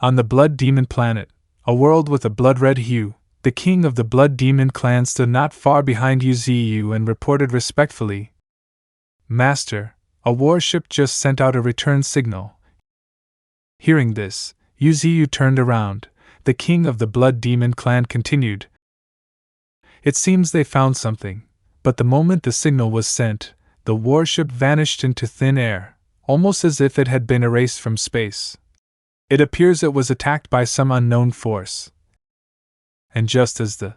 On the Blood Demon planet, a world with a blood-red hue, the king of the Blood Demon clan stood not far behind Yuziu and reported respectfully, "Master, a warship just sent out a return signal." Hearing this, Yuziu turned around. The king of the Blood Demon clan continued, "It seems they found something, but the moment the signal was sent, the warship vanished into thin air, almost as if it had been erased from space. It appears it was attacked by some unknown force." And just as the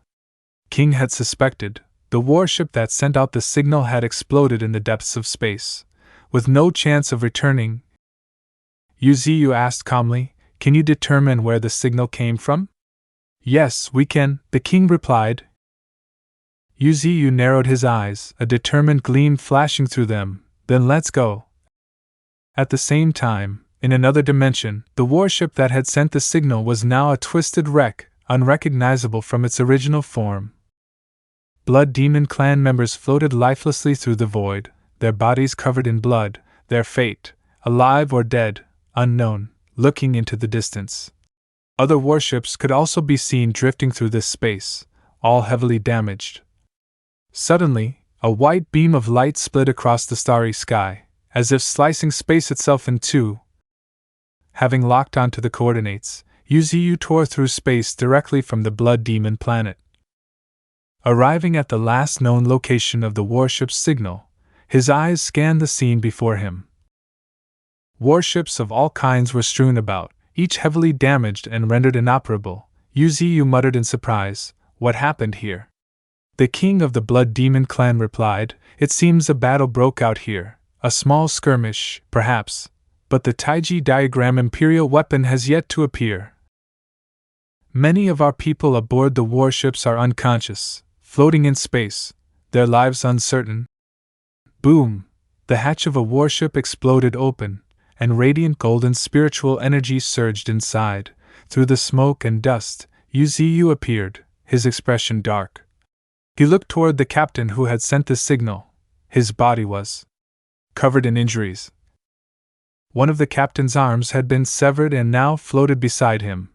king had suspected, the warship that sent out the signal had exploded in the depths of space, with no chance of returning. Yuziu asked calmly, "Can you determine where the signal came from?" "Yes, we can," the king replied. Yuziu narrowed his eyes, a determined gleam flashing through them. "Then let's go." At the same time, in another dimension, the warship that had sent the signal was now a twisted wreck, unrecognizable from its original form. Blood Demon clan members floated lifelessly through the void, their bodies covered in blood, their fate, alive or dead, unknown, looking into the distance. Other warships could also be seen drifting through this space, all heavily damaged. Suddenly, a white beam of light split across the starry sky, as if slicing space itself in two. Having locked onto the coordinates, Yuziu tore through space directly from the Blood Demon planet. Arriving at the last known location of the warship's signal, his eyes scanned the scene before him. Warships of all kinds were strewn about, each heavily damaged and rendered inoperable. Yuziu muttered in surprise, "What happened here?" The king of the Blood Demon clan replied, "It seems a battle broke out here, a small skirmish, perhaps, but the Taiji diagram imperial weapon has yet to appear. Many of our people aboard the warships are unconscious, floating in space, their lives uncertain." Boom! The hatch of a warship exploded open, and radiant golden spiritual energy surged inside. Through the smoke and dust, Yuziu appeared, his expression dark. He looked toward the captain who had sent the signal. His body was covered in injuries. One of the captain's arms had been severed and now floated beside him.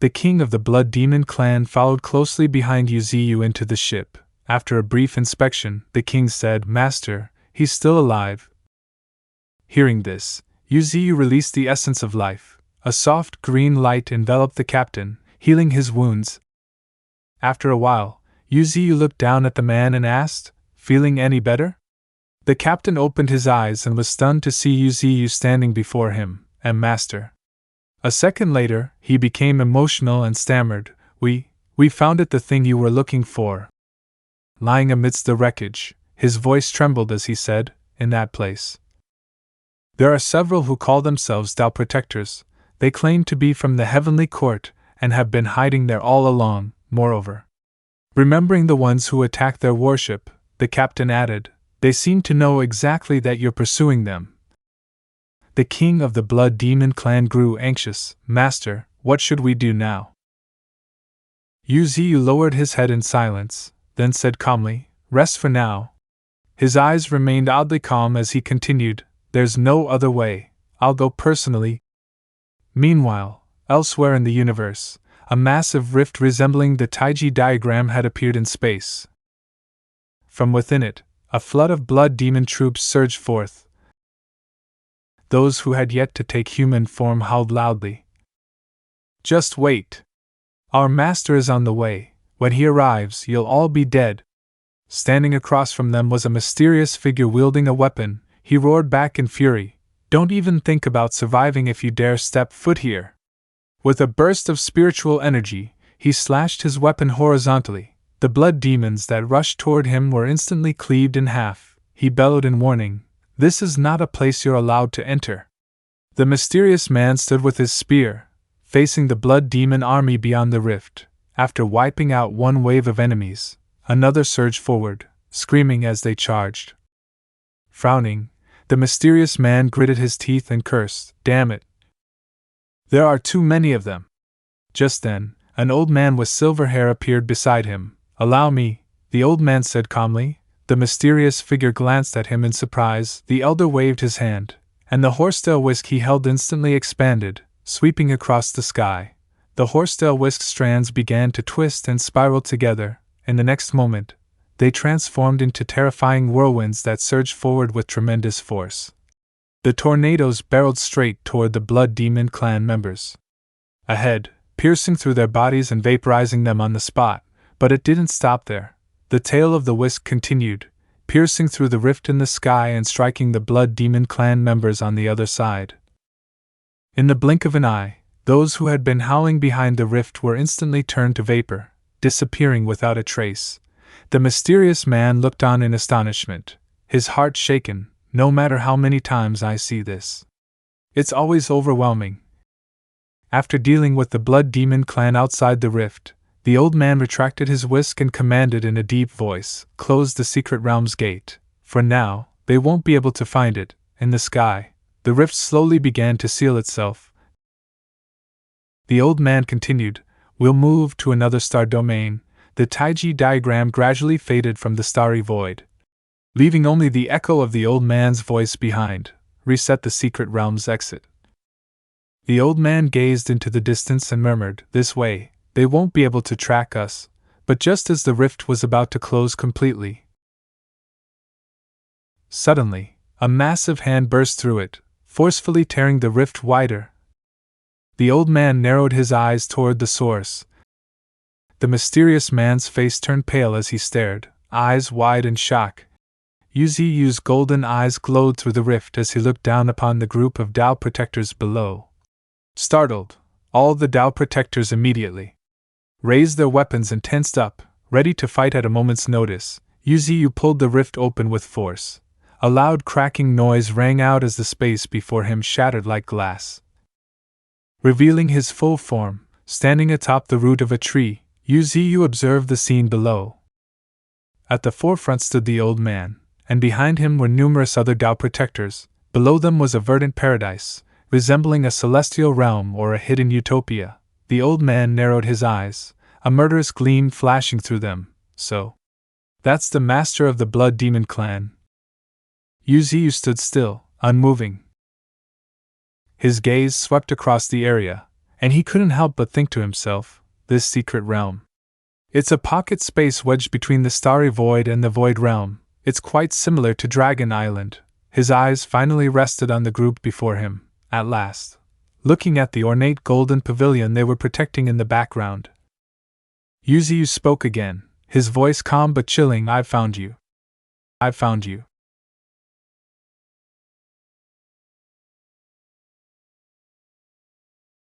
The king of the Blood Demon clan followed closely behind Yuziu into the ship. After a brief inspection, the king said, "Master, he's still alive." Hearing this, Yuziu released the essence of life. A soft green light enveloped the captain, healing his wounds. After a while, Yuziu looked down at the man and asked, "Feeling any better?" The captain opened his eyes and was stunned to see Yuziu standing before him, and "Master." A second later, he became emotional and stammered, We found it, the thing you were looking for." Lying amidst the wreckage, his voice trembled as he said, "In that place. There are several who call themselves Tao Protectors. They claim to be from the Heavenly Court, and have been hiding there all along. Moreover, remembering the ones who attacked their warship, the captain added, they seem to know exactly that you're pursuing them." The king of the Blood Demon clan grew anxious. "Master, what should we do now?" Yuziu lowered his head in silence, then said calmly, "Rest for now." His eyes remained oddly calm as he continued, "There's no other way. I'll go personally." Meanwhile, elsewhere in the universe, a massive rift resembling the Taiji diagram had appeared in space. From within it, a flood of Blood Demon troops surged forth. Those who had yet to take human form howled loudly. "Just wait! Our master is on the way. When he arrives, you'll all be dead." Standing across from them was a mysterious figure wielding a weapon. He roared back in fury, "Don't even think about surviving if you dare step foot here." With a burst of spiritual energy, he slashed his weapon horizontally. The blood demons that rushed toward him were instantly cleaved in half. He bellowed in warning, "This is not a place you're allowed to enter." The mysterious man stood with his spear, facing the blood demon army beyond the rift. After wiping out one wave of enemies, another surged forward, screaming as they charged. Frowning, the mysterious man gritted his teeth and cursed, "Damn it! There are too many of them." Just then, an old man with silver hair appeared beside him. "Allow me," the old man said calmly. The mysterious figure glanced at him in surprise. The elder waved his hand, and the horsetail whisk he held instantly expanded. sweeping across the sky. The horsetail whisk strands began to twist and spiral together. In the next moment, they transformed into terrifying whirlwinds that surged forward with tremendous force. The tornadoes barreled straight toward the Blood Demon clan members. Ahead, piercing through their bodies and vaporizing them on the spot, but it didn't stop there. The tail of the whisk continued, piercing through the rift in the sky and striking the Blood Demon clan members on the other side. In the blink of an eye, those who had been howling behind the rift were instantly turned to vapor, disappearing without a trace. The mysterious man looked on in astonishment, his heart shaken. No matter how many times I see this, it's always overwhelming. After dealing with the Blood Demon clan outside the rift, the old man retracted his whisk and commanded in a deep voice, "Close the secret realm's gate. For now, they won't be able to find it." In the sky, the rift slowly began to seal itself. The old man continued, "We'll move to another star domain." The Taiji diagram gradually faded from the starry void, leaving only the echo of the old man's voice behind. "Reset the secret realm's exit." The old man gazed into the distance and murmured, "This way, they won't be able to track us." But just as the rift was about to close completely, suddenly, a massive hand burst through it, forcefully tearing the rift wider. The old man narrowed his eyes toward the source. The mysterious man's face turned pale as he stared, eyes wide in shock. Yuziu's golden eyes glowed through the rift as he looked down upon the group of Tao protectors below. Startled, all the Tao protectors immediately raised their weapons and tensed up, ready to fight at a moment's notice. Yuziu pulled the rift open with force. A loud cracking noise rang out as the space before him shattered like glass. Revealing his full form, standing atop the root of a tree, Yuziu observed the scene below. At the forefront stood the old man, and behind him were numerous other Tao protectors. Below them was a verdant paradise, resembling a celestial realm or a hidden utopia. The old man narrowed his eyes, a murderous gleam flashing through them. "So, that's the master of the Blood Demon clan." Yuziu stood still, unmoving. His gaze swept across the area, and he couldn't help but think to himself, this secret realm. It's a pocket space wedged between the starry void and the void realm. It's quite similar to Dragon Island. His eyes finally rested on the group before him, at last, looking at the ornate golden pavilion they were protecting in the background. Yuziu spoke again, his voice calm but chilling. "I've found you. I've found you."